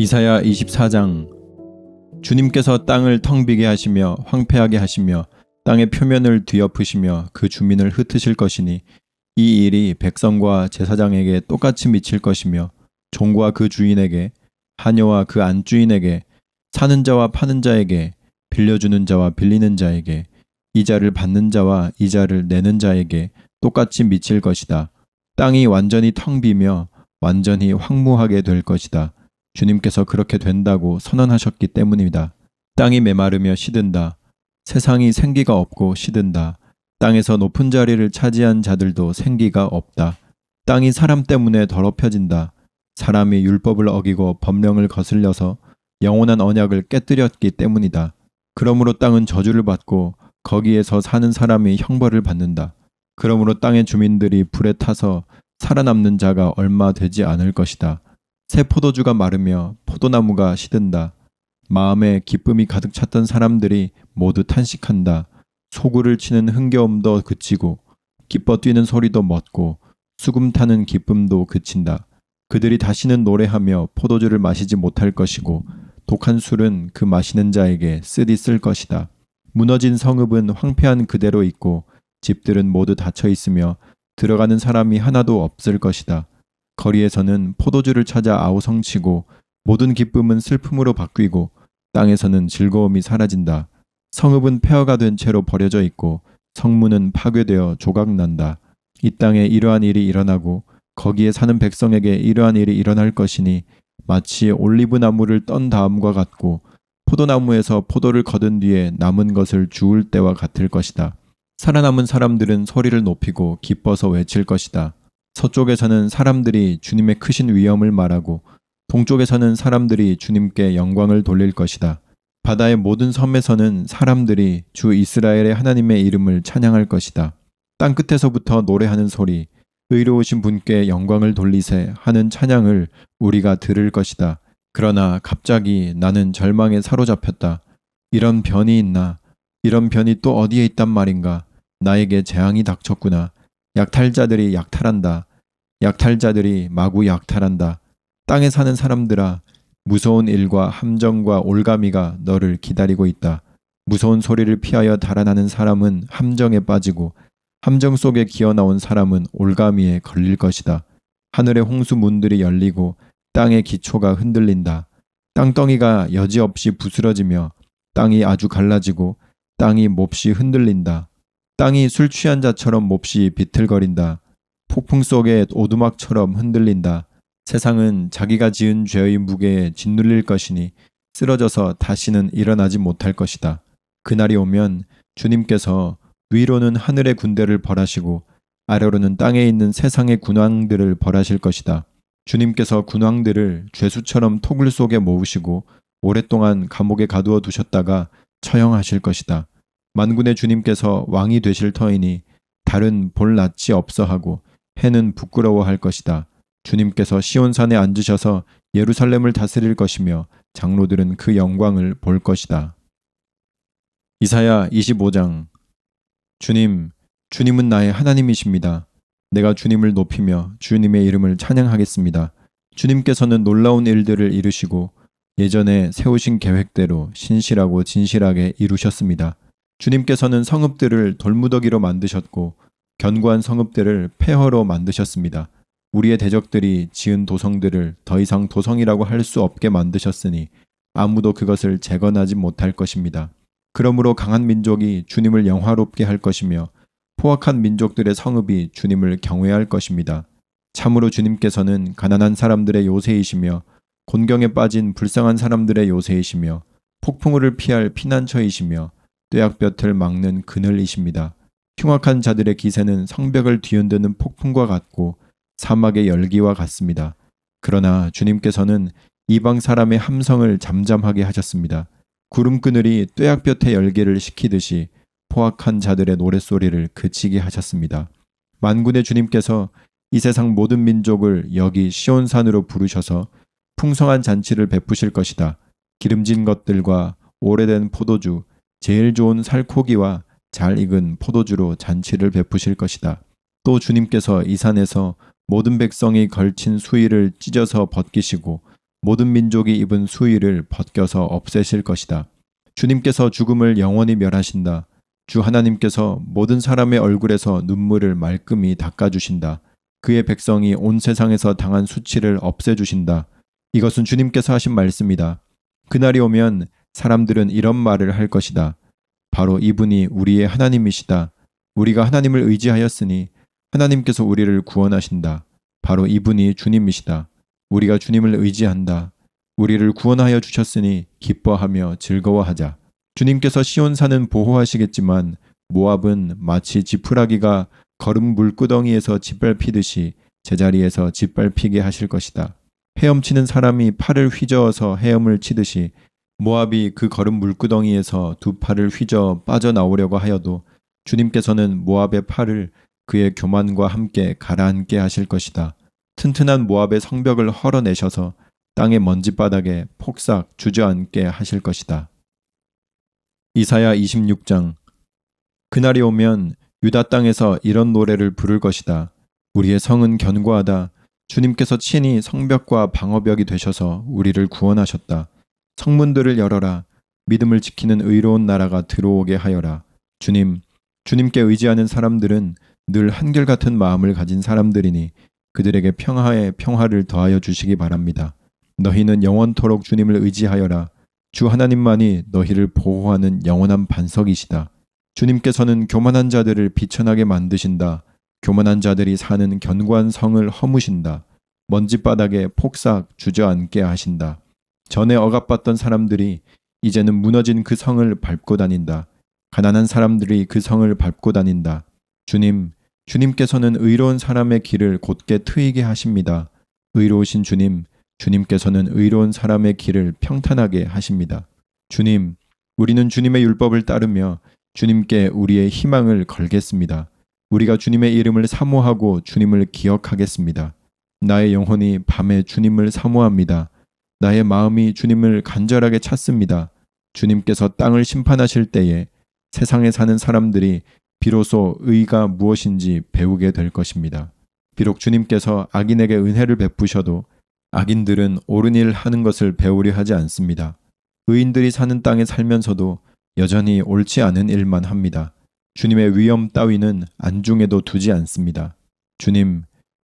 이사야 24장. 주님께서 땅을 텅 비게 하시며 황폐하게 하시며 땅의 표면을 뒤엎으시며 그 주민을 흩으실 것이니 이 일이 백성과 제사장에게 똑같이 미칠 것이며 종과 그 주인에게, 하녀와 그 안주인에게, 사는 자와 파는 자에게, 빌려주는 자와 빌리는 자에게, 이자를 받는 자와 이자를 내는 자에게 똑같이 미칠 것이다. 땅이 완전히 텅 비며 완전히 황무하게 될 것이다. 주님께서 그렇게 된다고 선언하셨기 때문입니다. 땅이 메마르며 시든다. 세상이 생기가 없고 시든다. 땅에서 높은 자리를 차지한 자들도 생기가 없다. 땅이 사람 때문에 더럽혀진다. 사람이 율법을 어기고 법령을 거슬려서 영원한 언약을 깨뜨렸기 때문이다. 그러므로 땅은 저주를 받고 거기에서 사는 사람이 형벌을 받는다. 그러므로 땅의 주민들이 불에 타서 살아남는 자가 얼마 되지 않을 것이다. 새 포도주가 마르며 포도나무가 시든다. 마음에 기쁨이 가득 찼던 사람들이 모두 탄식한다. 소구를 치는 흥겨움도 그치고 기뻐 뛰는 소리도 멎고 수금 타는 기쁨도 그친다. 그들이 다시는 노래하며 포도주를 마시지 못할 것이고 독한 술은 그 마시는 자에게 쓰디 쓸 것이다. 무너진 성읍은 황폐한 그대로 있고 집들은 모두 닫혀 있으며 들어가는 사람이 하나도 없을 것이다. 거리에서는 포도주를 찾아 아우성치고 모든 기쁨은 슬픔으로 바뀌고 땅에서는 즐거움이 사라진다. 성읍은 폐허가 된 채로 버려져 있고 성문은 파괴되어 조각난다. 이 땅에 이러한 일이 일어나고 거기에 사는 백성에게 이러한 일이 일어날 것이니 마치 올리브 나무를 떤 다음과 같고 포도나무에서 포도를 거둔 뒤에 남은 것을 주울 때와 같을 것이다. 살아남은 사람들은 소리를 높이고 기뻐서 외칠 것이다. 서쪽에서는 사람들이 주님의 크신 위엄을 말하고 동쪽에서는 사람들이 주님께 영광을 돌릴 것이다. 바다의 모든 섬에서는 사람들이 주 이스라엘의 하나님의 이름을 찬양할 것이다. 땅끝에서부터 노래하는 소리, 의로우신 분께 영광을 돌리세 하는 찬양을 우리가 들을 것이다. 그러나 갑자기 나는 절망에 사로잡혔다. 이런 변이 있나? 이런 변이 또 어디에 있단 말인가? 나에게 재앙이 닥쳤구나. 약탈자들이 약탈한다. 약탈자들이 마구 약탈한다. 땅에 사는 사람들아, 무서운 일과 함정과 올가미가 너를 기다리고 있다. 무서운 소리를 피하여 달아나는 사람은 함정에 빠지고 함정 속에 기어나온 사람은 올가미에 걸릴 것이다. 하늘의 홍수 문들이 열리고 땅의 기초가 흔들린다. 땅덩이가 여지없이 부스러지며 땅이 아주 갈라지고 땅이 몹시 흔들린다. 땅이 술 취한 자처럼 몹시 비틀거린다. 폭풍 속에 오두막처럼 흔들린다. 세상은 자기가 지은 죄의 무게에 짓눌릴 것이니 쓰러져서 다시는 일어나지 못할 것이다. 그날이 오면 주님께서 위로는 하늘의 군대를 벌하시고 아래로는 땅에 있는 세상의 군왕들을 벌하실 것이다. 주님께서 군왕들을 죄수처럼 토굴 속에 모으시고 오랫동안 감옥에 가두어 두셨다가 처형하실 것이다. 만군의 주님께서 왕이 되실 터이니 달은 볼 낯이 없어 하고 해는 부끄러워할 것이다. 주님께서 시온산에 앉으셔서 예루살렘을 다스릴 것이며 장로들은 그 영광을 볼 것이다. 이사야 25장. 주님은 나의 하나님이십니다. 내가 주님을 높이며 주님의 이름을 찬양하겠습니다. 주님께서는 놀라운 일들을 이루시고 예전에 세우신 계획대로 신실하고 진실하게 이루셨습니다. 주님께서는 성읍들을 돌무더기로 만드셨고 견고한 성읍들을 폐허로 만드셨습니다. 우리의 대적들이 지은 도성들을 더 이상 도성이라고 할 수 없게 만드셨으니 아무도 그것을 재건하지 못할 것입니다. 그러므로 강한 민족이 주님을 영화롭게 할 것이며 포악한 민족들의 성읍이 주님을 경외할 것입니다. 참으로 주님께서는 가난한 사람들의 요새이시며 곤경에 빠진 불쌍한 사람들의 요새이시며 폭풍우를 피할 피난처이시며 뙤약볕을 막는 그늘이십니다. 흉악한 자들의 기세는 성벽을 뒤흔드는 폭풍과 같고 사막의 열기와 같습니다. 그러나 주님께서는 이방 사람의 함성을 잠잠하게 하셨습니다. 구름그늘이 뙤약볕의 열기를 식히듯이 포악한 자들의 노랫소리를 그치게 하셨습니다. 만군의 주님께서 이 세상 모든 민족을 여기 시온산으로 부르셔서 풍성한 잔치를 베푸실 것이다. 기름진 것들과 오래된 포도주, 제일 좋은 살코기와 잘 익은 포도주로 잔치를 베푸실 것이다. 또 주님께서 이 산에서 모든 백성이 걸친 수의를 찢어서 벗기시고 모든 민족이 입은 수의를 벗겨서 없애실 것이다. 주님께서 죽음을 영원히 멸하신다. 주 하나님께서 모든 사람의 얼굴에서 눈물을 말끔히 닦아주신다. 그의 백성이 온 세상에서 당한 수치를 없애주신다. 이것은 주님께서 하신 말씀이다. 그날이 오면 사람들은 이런 말을 할 것이다. 바로 이분이 우리의 하나님이시다. 우리가 하나님을 의지하였으니 하나님께서 우리를 구원하신다. 바로 이분이 주님이시다. 우리가 주님을 의지한다. 우리를 구원하여 주셨으니 기뻐하며 즐거워하자. 주님께서 시온산은 보호하시겠지만 모압은 마치 지푸라기가 거름 물구덩이에서 짓밟히듯이 제자리에서 짓밟히게 하실 것이다. 헤엄치는 사람이 팔을 휘저어서 헤엄을 치듯이 모압이 그 거름 물구덩이에서 두 팔을 휘저어 빠져나오려고 하여도 주님께서는 모압의 팔을 그의 교만과 함께 가라앉게 하실 것이다. 튼튼한 모압의 성벽을 헐어내셔서 땅의 먼지바닥에 폭삭 주저앉게 하실 것이다. 이사야 26장. 그날이 오면 유다 땅에서 이런 노래를 부를 것이다. 우리의 성은 견고하다. 주님께서 친히 성벽과 방어벽이 되셔서 우리를 구원하셨다. 성문들을 열어라. 믿음을 지키는 의로운 나라가 들어오게 하여라. 주님께 의지하는 사람들은 늘 한결같은 마음을 가진 사람들이니 그들에게 평화에 평화를 더하여 주시기 바랍니다. 너희는 영원토록 주님을 의지하여라. 주 하나님만이 너희를 보호하는 영원한 반석이시다. 주님께서는 교만한 자들을 비천하게 만드신다. 교만한 자들이 사는 견고한 성을 허무신다. 먼지바닥에 폭삭 주저앉게 하신다. 전에 억압받던 사람들이 이제는 무너진 그 성을 밟고 다닌다. 가난한 사람들이 그 성을 밟고 다닌다. 주님께서는 의로운 사람의 길을 곧게 트이게 하십니다. 의로우신 주님께서는 의로운 사람의 길을 평탄하게 하십니다. 우리는 주님의 율법을 따르며 주님께 우리의 희망을 걸겠습니다. 우리가 주님의 이름을 사모하고 주님을 기억하겠습니다. 나의 영혼이 밤에 주님을 사모합니다. 나의 마음이 주님을 간절하게 찾습니다. 주님께서 땅을 심판하실 때에 세상에 사는 사람들이 비로소 의가 무엇인지 배우게 될 것입니다. 비록 주님께서 악인에게 은혜를 베푸셔도 악인들은 옳은 일 하는 것을 배우려 하지 않습니다. 의인들이 사는 땅에 살면서도 여전히 옳지 않은 일만 합니다. 주님의 위엄 따위는 안중에도 두지 않습니다.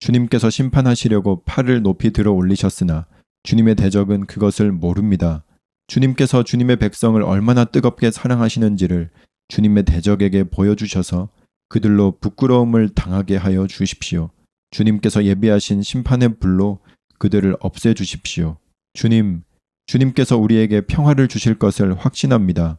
주님께서 심판하시려고 팔을 높이 들어 올리셨으나 주님의 대적은 그것을 모릅니다. 주님께서 주님의 백성을 얼마나 뜨겁게 사랑하시는지를 주님의 대적에게 보여주셔서 그들로 부끄러움을 당하게 하여 주십시오. 주님께서 예비하신 심판의 불로 그들을 없애주십시오. 주님께서 우리에게 평화를 주실 것을 확신합니다.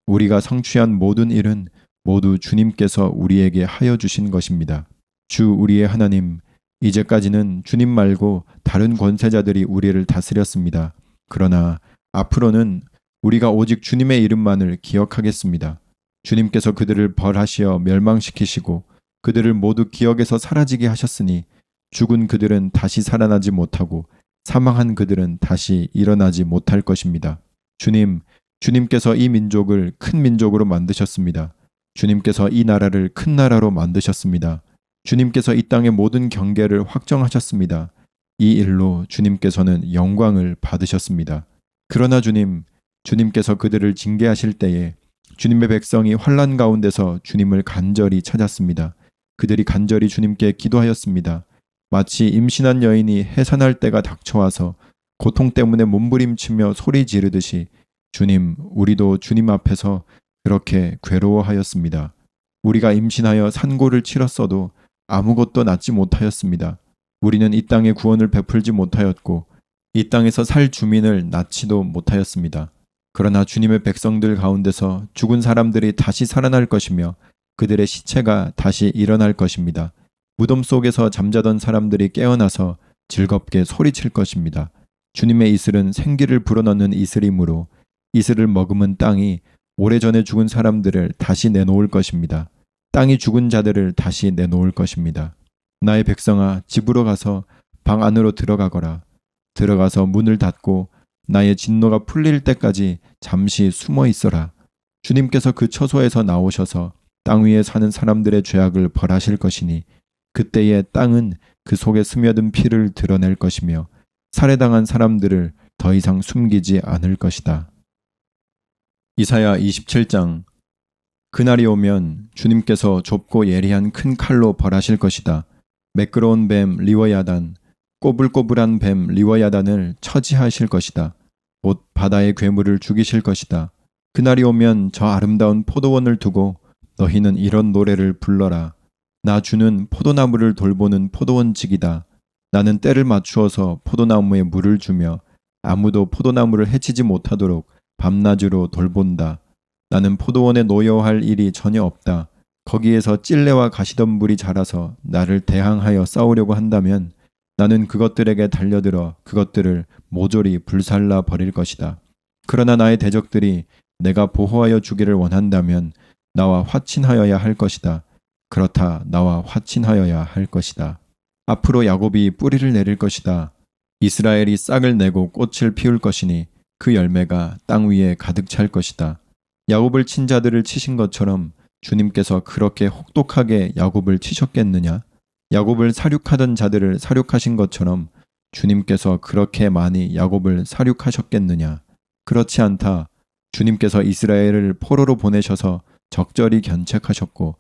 우리가 성취한 모든 일은 모두 주님께서 우리에게 하여 주신 것입니다. 주 우리의 하나님, 이제까지는 주님 말고 다른 권세자들이 우리를 다스렸습니다. 그러나 앞으로는 우리가 오직 주님의 이름만을 기억하겠습니다. 주님께서 그들을 벌하시어 멸망시키시고 그들을 모두 기억에서 사라지게 하셨으니 죽은 그들은 다시 살아나지 못하고 사망한 그들은 다시 일어나지 못할 것입니다. 주님께서 이 민족을 큰 민족으로 만드셨습니다. 주님께서 이 나라를 큰 나라로 만드셨습니다. 주님께서 이 땅의 모든 경계를 확정하셨습니다. 이 일로 주님께서는 영광을 받으셨습니다. 그러나 주님께서 그들을 징계하실 때에 주님의 백성이 환난 가운데서 주님을 간절히 찾았습니다. 그들이 간절히 주님께 기도하였습니다. 마치 임신한 여인이 해산할 때가 닥쳐와서 고통 때문에 몸부림치며 소리 지르듯이 우리도 주님 앞에서 그렇게 괴로워하였습니다. 우리가 임신하여 산고를 치렀어도 아무것도 낳지 못하였습니다. 우리는 이 땅에 구원을 베풀지 못하였고 이 땅에서 살 주민을 낳지도 못하였습니다. 그러나 주님의 백성들 가운데서 죽은 사람들이 다시 살아날 것이며 그들의 시체가 다시 일어날 것입니다. 무덤 속에서 잠자던 사람들이 깨어나서 즐겁게 소리칠 것입니다. 주님의 이슬은 생기를 불어넣는 이슬이므로 이슬을 머금은 땅이 오래전에 죽은 사람들을 다시 내놓을 것입니다. 땅이 죽은 자들을 다시 내놓을 것입니다. 나의 백성아, 집으로 가서 방 안으로 들어가거라. 들어가서 문을 닫고 나의 진노가 풀릴 때까지 잠시 숨어 있어라. 주님께서 그 처소에서 나오셔서 땅 위에 사는 사람들의 죄악을 벌하실 것이니 그때에 땅은 그 속에 스며든 피를 드러낼 것이며 살해당한 사람들을 더 이상 숨기지 않을 것이다. 이사야 27장. 그날이 오면 주님께서 좁고 예리한 큰 칼로 벌하실 것이다. 매끄러운 뱀 리워야단, 꼬불꼬불한 뱀 리워야단을 처지하실 것이다. 곧 바다의 괴물을 죽이실 것이다. 그날이 오면 저 아름다운 포도원을 두고 너희는 이런 노래를 불러라. 나 주는 포도나무를 돌보는 포도원직이다. 나는 때를 맞추어서 포도나무에 물을 주며 아무도 포도나무를 해치지 못하도록 밤낮으로 돌본다. 나는 포도원에 노여워할 일이 전혀 없다. 거기에서 찔레와 가시덤불이 자라서 나를 대항하여 싸우려고 한다면 나는 그것들에게 달려들어 그것들을 모조리 불살라 버릴 것이다. 그러나 나의 대적들이 내가 보호하여 주기를 원한다면 나와 화친하여야 할 것이다. 그렇다, 나와 화친하여야 할 것이다. 앞으로 야곱이 뿌리를 내릴 것이다. 이스라엘이 싹을 내고 꽃을 피울 것이니 그 열매가 땅 위에 가득 찰 것이다. 야곱을 친 자들을 치신 것처럼 주님께서 그렇게 혹독하게 야곱을 치셨겠느냐? 야곱을 사륙하던 자들을 사륙하신 것처럼 주님께서 그렇게 많이 야곱을 사륙하셨겠느냐? 그렇지 않다. 주님께서 이스라엘을 포로로 보내셔서 적절히 견책하셨고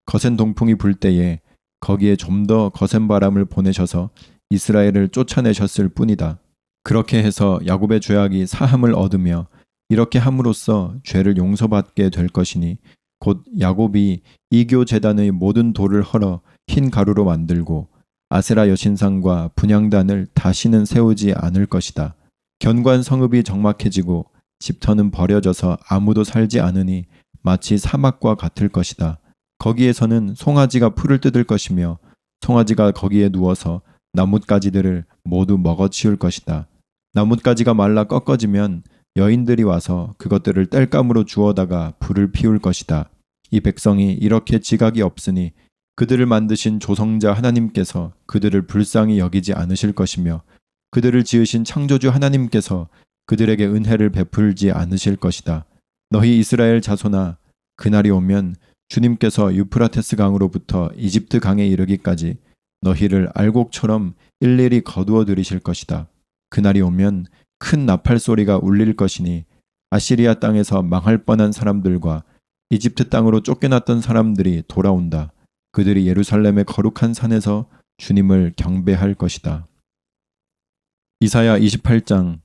거센 동풍이 불 때에 거기에 좀 더 거센 바람을 보내셔서 이스라엘을 쫓아내셨을 뿐이다. 그렇게 해서 야곱의 죄악이 사함을 얻으며 이렇게 함으로써 죄를 용서받게 될 것이니 곧 야곱이 이교 제단의 모든 돌을 헐어 흰 가루로 만들고 아세라 여신상과 분향단을 다시는 세우지 않을 것이다. 견고한 성읍이 적막해지고 집터는 버려져서 아무도 살지 않으니 마치 사막과 같을 것이다. 거기에서는 송아지가 풀을 뜯을 것이며 송아지가 거기에 누워서 나뭇가지들을 모두 먹어치울 것이다. 나뭇가지가 말라 꺾어지면 여인들이 와서 그것들을 땔감으로 주워다가 불을 피울 것이다. 이 백성이 이렇게 지각이 없으니 그들을 만드신 조성자 하나님께서 그들을 불쌍히 여기지 않으실 것이며 그들을 지으신 창조주 하나님께서 그들에게 은혜를 베풀지 않으실 것이다. 너희 이스라엘 자손아, 그날이 오면 주님께서 유프라테스 강으로부터 이집트 강에 이르기까지 너희를 알곡처럼 일일이 거두어 들이실 것이다. 그날이 오면 큰 나팔 소리가 울릴 것이니 아시리아 땅에서 망할 뻔한 사람들과 이집트 땅으로 쫓겨났던 사람들이 돌아온다. 그들이 예루살렘의 거룩한 산에서 주님을 경배할 것이다. 이사야 28장.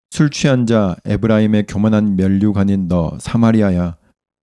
술 취한 자 에브라임의 교만한 면류관인 너 사마리아야,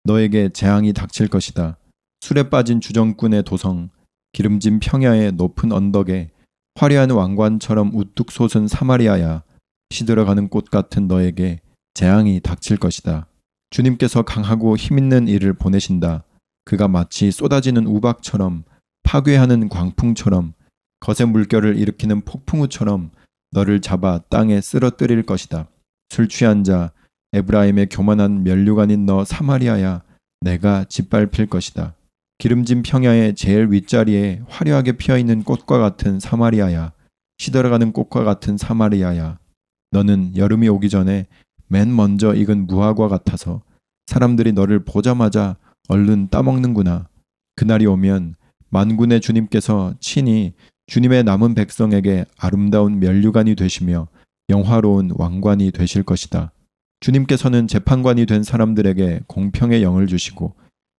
너에게 재앙이 닥칠 것이다. 술에 빠진 주정꾼의 도성, 기름진 평야의 높은 언덕에 화려한 왕관처럼 우뚝 솟은 사마리아야, 시들어가는 꽃 같은 너에게 재앙이 닥칠 것이다. 주님께서 강하고 힘있는 이를 보내신다. 그가 마치 쏟아지는 우박처럼 파괴하는 광풍처럼 거센 물결을 일으키는 폭풍우처럼 너를 잡아 땅에 쓰러뜨릴 것이다. 술 취한 자 에브라임의 교만한 면류관인 너 사마리아야, 내가 짓밟힐 것이다. 기름진 평야의 제일 윗자리에 화려하게 피어있는 꽃과 같은 사마리아야, 시들어가는 꽃과 같은 사마리아야, 너는 여름이 오기 전에 맨 먼저 익은 무화과 같아서 사람들이 너를 보자마자 얼른 따먹는구나. 그날이 오면 만군의 주님께서 친히 주님의 남은 백성에게 아름다운 면류관이 되시며 영화로운 왕관이 되실 것이다. 주님께서는 재판관이 된 사람들에게 공평의 영을 주시고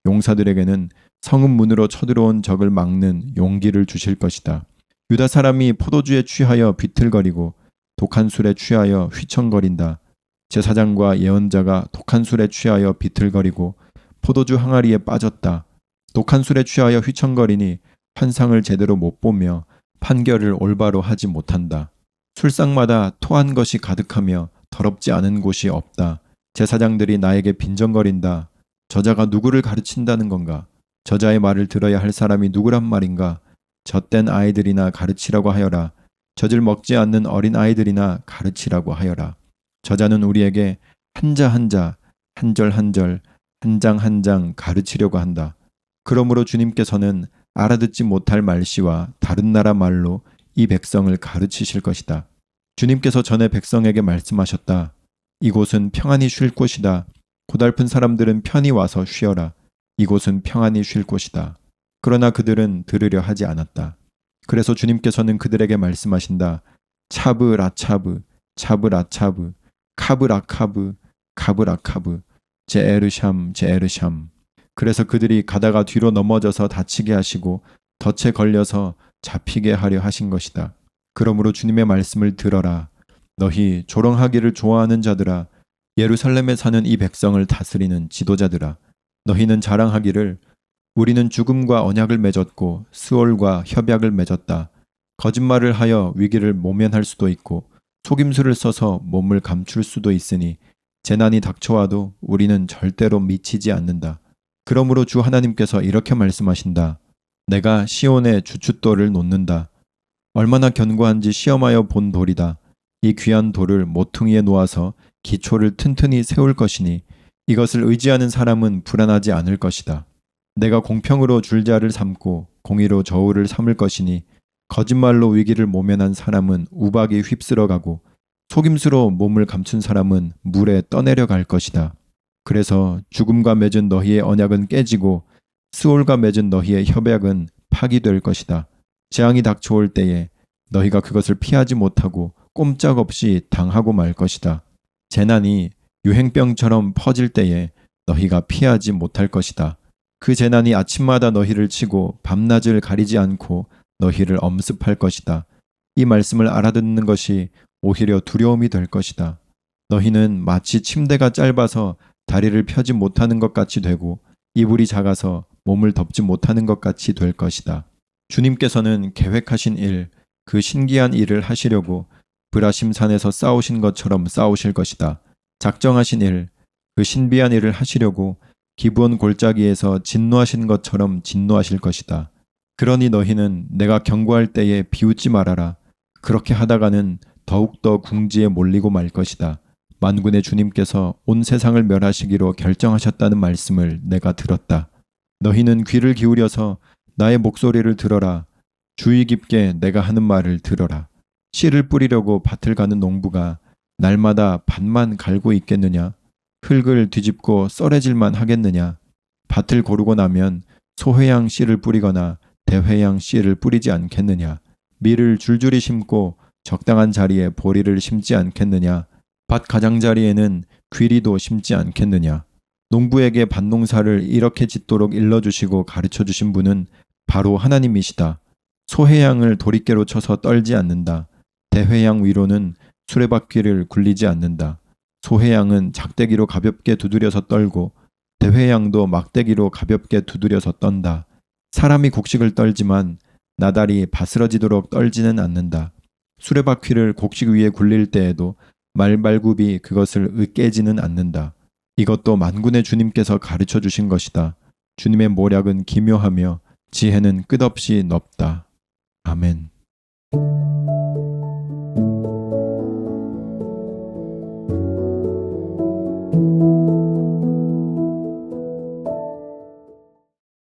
용사들에게는 성읍 문으로 쳐들어온 적을 막는 용기를 주실 것이다. 유다 사람이 포도주에 취하여 비틀거리고 독한 술에 취하여 휘청거린다. 제사장과 예언자가 독한 술에 취하여 비틀거리고 포도주 항아리에 빠졌다. 독한 술에 취하여 휘청거리니 환상을 제대로 못 보며 판결을 올바로 하지 못한다. 술상마다 토한 것이 가득하며 더럽지 않은 곳이 없다. 제사장들이 나에게 빈정거린다. 저자가 누구를 가르친다는 건가? 저자의 말을 들어야 할 사람이 누구란 말인가? 젖된 아이들이나 가르치라고 하여라. 젖을 먹지 않는 어린 아이들이나 가르치라고 하여라. 저자는 우리에게 한자 한자, 한절 한절, 한 장 한 장 가르치려고 한다. 그러므로 주님께서는 알아듣지 못할 말씨와 다른 나라 말로 이 백성을 가르치실 것이다. 주님께서 전에 백성에게 말씀하셨다. 이곳은 평안히 쉴 곳이다. 고달픈 사람들은 편히 와서 쉬어라. 이곳은 평안히 쉴 곳이다. 그러나 그들은 들으려 하지 않았다. 그래서 주님께서는 그들에게 말씀하신다. 차브 라차브, 차브라차브, 카브라카브, 카브라카브, 제에르샴, 제에르샴. 그래서 그들이 가다가 뒤로 넘어져서 다치게 하시고 덫에 걸려서 잡히게 하려 하신 것이다. 그러므로 주님의 말씀을 들어라. 너희 조롱하기를 좋아하는 자들아, 예루살렘에 사는 이 백성을 다스리는 지도자들아, 너희는 자랑하기를 우리는 죽음과 언약을 맺었고 스올과 협약을 맺었다. 거짓말을 하여 위기를 모면할 수도 있고 속임수를 써서 몸을 감출 수도 있으니 재난이 닥쳐와도 우리는 절대로 미치지 않는다. 그러므로 주 하나님께서 이렇게 말씀하신다. 내가 시온에 주춧돌을 놓는다. 얼마나 견고한지 시험하여 본 돌이다. 이 귀한 돌을 모퉁이에 놓아서 기초를 튼튼히 세울 것이니 이것을 의지하는 사람은 불안하지 않을 것이다. 내가 공평으로 줄자를 삼고 공의로 저울을 삼을 것이니 거짓말로 위기를 모면한 사람은 우박이 휩쓸어가고 속임수로 몸을 감춘 사람은 물에 떠내려 갈 것이다. 그래서 죽음과 맺은 너희의 언약은 깨지고 스올과 맺은 너희의 협약은 파기될 것이다. 재앙이 닥쳐올 때에 너희가 그것을 피하지 못하고 꼼짝없이 당하고 말 것이다. 재난이 유행병처럼 퍼질 때에 너희가 피하지 못할 것이다. 그 재난이 아침마다 너희를 치고 밤낮을 가리지 않고 너희를 엄습할 것이다. 이 말씀을 알아듣는 것이 오히려 두려움이 될 것이다. 너희는 마치 침대가 짧아서 다리를 펴지 못하는 것 같이 되고 이불이 작아서 몸을 덮지 못하는 것 같이 될 것이다. 주님께서는 계획하신 일, 그 신기한 일을 하시려고 브라심산에서 싸우신 것처럼 싸우실 것이다. 작정하신 일, 그 신비한 일을 하시려고 기브온 골짜기에서 진노하신 것처럼 진노하실 것이다. 그러니 너희는 내가 경고할 때에 비웃지 말아라. 그렇게 하다가는 더욱더 궁지에 몰리고 말 것이다. 만군의 주님께서 온 세상을 멸하시기로 결정하셨다는 말씀을 내가 들었다. 너희는 귀를 기울여서 나의 목소리를 들어라. 주의 깊게 내가 하는 말을 들어라. 씨를 뿌리려고 밭을 가는 농부가 날마다 밭만 갈고 있겠느냐? 흙을 뒤집고 썰어질만 하겠느냐? 밭을 고르고 나면 소회양 씨를 뿌리거나 대회양 씨를 뿌리지 않겠느냐? 밀을 줄줄이 심고 적당한 자리에 보리를 심지 않겠느냐? 밭 가장자리에는 귀리도 심지 않겠느냐? 농부에게 밭농사를 이렇게 짓도록 일러주시고 가르쳐주신 분은 바로 하나님이시다. 소회양을 도리깨로 쳐서 떨지 않는다. 대회양 위로는 수레바퀴를 굴리지 않는다. 소회양은 작대기로 가볍게 두드려서 떨고 대회양도 막대기로 가볍게 두드려서 떤다. 사람이 곡식을 떨지만 나달이 바스러지도록 떨지는 않는다. 수레바퀴를 곡식 위에 굴릴 때에도 말발굽이 그것을 으깨지는 않는다. 이것도 만군의 주님께서 가르쳐 주신 것이다. 주님의 모략은 기묘하며 지혜는 끝없이 넓다. 아멘.